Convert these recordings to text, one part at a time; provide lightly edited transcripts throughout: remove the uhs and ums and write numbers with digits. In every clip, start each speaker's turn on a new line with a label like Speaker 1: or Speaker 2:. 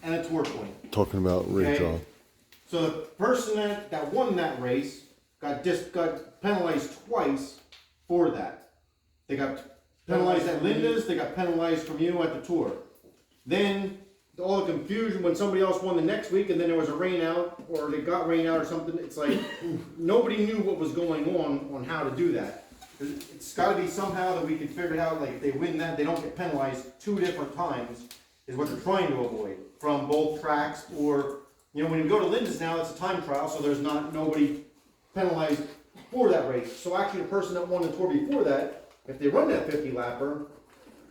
Speaker 1: and a tour point.
Speaker 2: Talking about redraw.
Speaker 1: Okay? So the person that won that race got penalized twice for that. They got penalized at Linda's, they got penalized from you at the tour. Then all the confusion when somebody else won the next week and then there was a rain out or they got rain out or something, it's like nobody knew what was going on how to do that. It's gotta be somehow that we can figure it out, like if they win that, they don't get penalized 2 different times, is what they're trying to avoid from both tracks. Or, you know, when you go to Linda's now, it's a time trial, so there's nobody penalized for that race. So actually the person that won the tour before that, if they run that 50 lapper,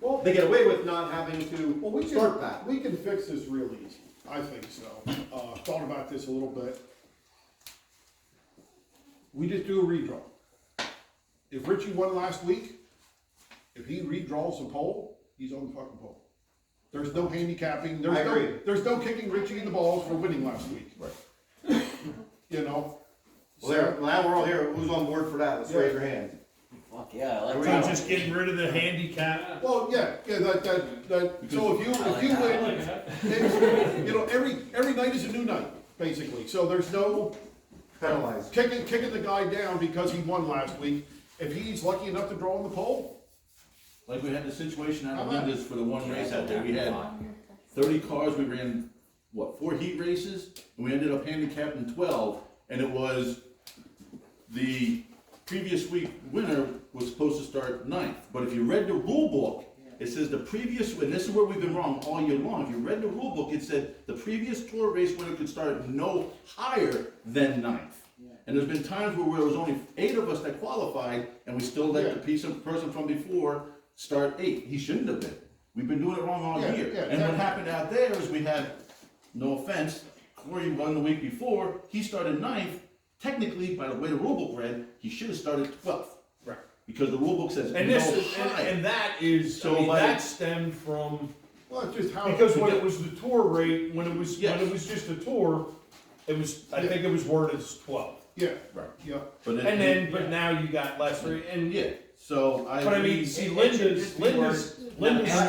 Speaker 1: well, they get away with not having to start that.
Speaker 3: We can fix this real easy, I think so. Thought about this a little bit. We just do a redraw. If Richie won last week, if he redraws the pole, he's on the fucking pole. There's no handicapping,
Speaker 1: I agree.
Speaker 3: there's no kicking Richie in the balls for winning last week.
Speaker 1: Right.
Speaker 3: You know?
Speaker 1: Well, now we're all here. Who's on board for that? Let's raise your hand.
Speaker 4: Fuck yeah, I like
Speaker 1: Are we
Speaker 4: that.
Speaker 5: So just getting rid of the handicap.
Speaker 3: Well, yeah, so if you win, it's, you know, every night is a new night, basically. So there's no
Speaker 1: Penalized.
Speaker 3: kicking the guy down because he won last week. If he's lucky enough to draw on the pole,
Speaker 6: Like we had the situation out of
Speaker 3: How about-
Speaker 6: Linda's for the one race out there. We had 30 cars. We ran, 4 heat races? And we ended up handicapping 12. And it was the previous week winner was supposed to start 9th. But if you read the rule book, it says the previous, and this is where we've been wrong all year long. If you read the rule book, it said the previous tour race winner could start no higher than 9th. And there's been times where there was only 8 of us that qualified, and we still let the person from before start 8. He shouldn't have been. We've been doing it wrong all
Speaker 3: Yeah,
Speaker 6: year.
Speaker 3: yeah,
Speaker 6: And what happened out there is we had, no offense, Corey won the week before, he started 9th. Technically, by the way the rule book read, he should have started 12th.
Speaker 5: Right.
Speaker 6: Because the rule book says
Speaker 5: And
Speaker 6: no
Speaker 5: this is,
Speaker 6: higher.
Speaker 5: and that is,
Speaker 6: So
Speaker 5: I mean,
Speaker 6: like-
Speaker 5: that stemmed from,
Speaker 3: well, it's just how.
Speaker 5: because when it was the tour rate, when it was
Speaker 6: Yes.
Speaker 5: just a tour, it was, I think it was worded as 12.
Speaker 3: Yeah,
Speaker 6: Right.
Speaker 3: yeah.
Speaker 6: But
Speaker 5: And then, but now you got less, and
Speaker 6: yeah, so I.
Speaker 5: but I mean,
Speaker 6: agree.
Speaker 5: see,
Speaker 4: It should
Speaker 5: Linda's
Speaker 4: just be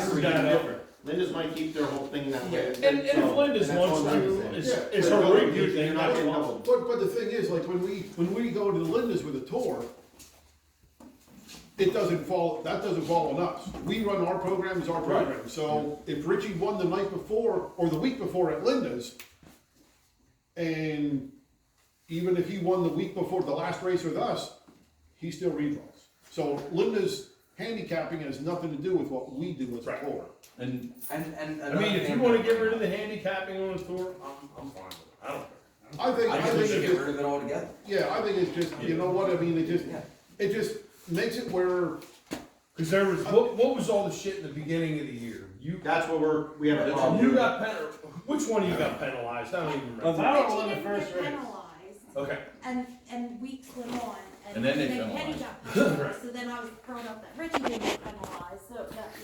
Speaker 5: screwed that up.
Speaker 1: different. Linda's might keep their whole thing that way.
Speaker 5: And if Linda's
Speaker 1: And that's
Speaker 5: wants
Speaker 1: all I'm
Speaker 5: to,
Speaker 1: saying.
Speaker 5: it's
Speaker 1: But
Speaker 5: her rig
Speaker 1: you're
Speaker 5: thing,
Speaker 1: not
Speaker 5: that's
Speaker 1: getting
Speaker 5: fine.
Speaker 1: doubled.
Speaker 3: But the thing is, like, when we go to the Linda's with a tour, that doesn't fall on us. We run our program as our program. So if Richie won the night before, or the week before at Linda's, and even if he won the week before the last race with us, he still redraws. So Linda's handicapping has nothing to do with what we do as a tour.
Speaker 6: And
Speaker 5: I mean, if you wanna get rid of the handicapping on the tour, I'm fine with it, I don't care.
Speaker 3: I think
Speaker 4: We
Speaker 3: it's
Speaker 4: should get
Speaker 3: just,
Speaker 4: rid of it altogether.
Speaker 3: yeah, I think it's just, you know what, I mean, it just makes it where,
Speaker 5: Cause there was, what was all the shit in the beginning of the year?
Speaker 1: That's what we have a problem
Speaker 5: You
Speaker 1: with.
Speaker 5: got which one of you got penalized? I don't even remember.
Speaker 7: Richie didn't get penalized,
Speaker 5: Okay,
Speaker 7: and weeks went on,
Speaker 6: And then they
Speaker 7: Kenny
Speaker 6: penalized.
Speaker 7: got penalized, so then I was thrown up that Richie didn't get penalized, so that,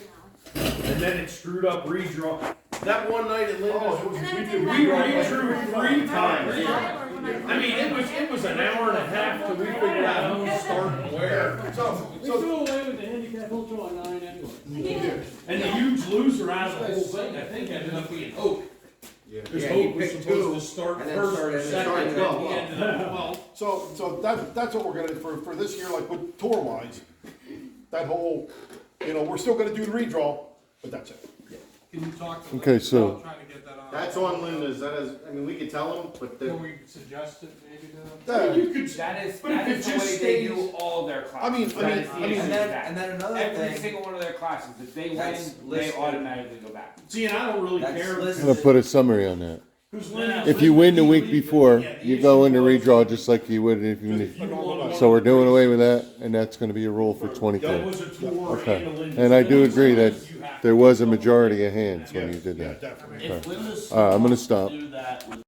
Speaker 5: and then it screwed up redraw. That one night at Linda's,
Speaker 7: And then
Speaker 5: we
Speaker 7: it
Speaker 5: did
Speaker 7: didn't
Speaker 5: redrew
Speaker 7: matter.
Speaker 5: 3 times.
Speaker 7: Tyler, when
Speaker 5: I mean, it was an hour and a half till we figured out who was starting where.
Speaker 8: We threw away with the handicap ultra on 9 anyway.
Speaker 7: Yeah.
Speaker 5: And the huge loser out of the whole thing, I think, ended up being Hope. Because
Speaker 4: Yeah, he
Speaker 5: Hope was
Speaker 4: picked
Speaker 5: supposed
Speaker 4: 2,
Speaker 5: to start
Speaker 4: and then
Speaker 5: first
Speaker 4: started-
Speaker 5: or
Speaker 4: and then
Speaker 5: second,
Speaker 4: started
Speaker 5: and
Speaker 4: 12.
Speaker 5: he ended up 12.
Speaker 3: so that's what we're gonna, for this year, like with tour wise, that whole, you know, we're still gonna do the redraw, but that's it.
Speaker 9: Can you talk to
Speaker 2: Okay,
Speaker 9: Linda
Speaker 2: so-
Speaker 9: about trying to get that on?
Speaker 1: That's on Linda's. That is, I mean, we could tell them, but
Speaker 9: Can we suggest it maybe to them?
Speaker 3: Yeah.
Speaker 5: You could,
Speaker 10: That is,
Speaker 5: But if
Speaker 10: that
Speaker 5: it
Speaker 10: is the
Speaker 5: just
Speaker 10: way they
Speaker 5: stays-
Speaker 10: do all their classes.
Speaker 3: I mean,
Speaker 4: And then another
Speaker 10: Every
Speaker 4: thing,
Speaker 10: single one of their classes, if they win,
Speaker 4: That's
Speaker 10: they
Speaker 4: listed.
Speaker 10: automatically go back.
Speaker 5: see, and I don't really
Speaker 4: That's
Speaker 5: care.
Speaker 4: listed.
Speaker 2: I'm gonna put a summary on that.
Speaker 5: Who's Linda's-
Speaker 2: If you win the week
Speaker 5: Linda's-
Speaker 2: before,
Speaker 5: yeah, the
Speaker 2: you go
Speaker 5: issue
Speaker 2: into
Speaker 5: was-
Speaker 2: redraw just like you would if you.
Speaker 5: If you won
Speaker 2: So we're doing
Speaker 5: one
Speaker 2: away with that, and that's gonna be a rule for
Speaker 5: That
Speaker 2: 23.
Speaker 5: was a tour
Speaker 2: Okay.
Speaker 5: and a Linda's.
Speaker 2: And I do agree that
Speaker 5: You have to-
Speaker 2: there was a majority of hands when you did
Speaker 3: Yeah,
Speaker 2: that.
Speaker 3: definitely.
Speaker 6: If Linda's
Speaker 2: I'm gonna stop.
Speaker 6: do that with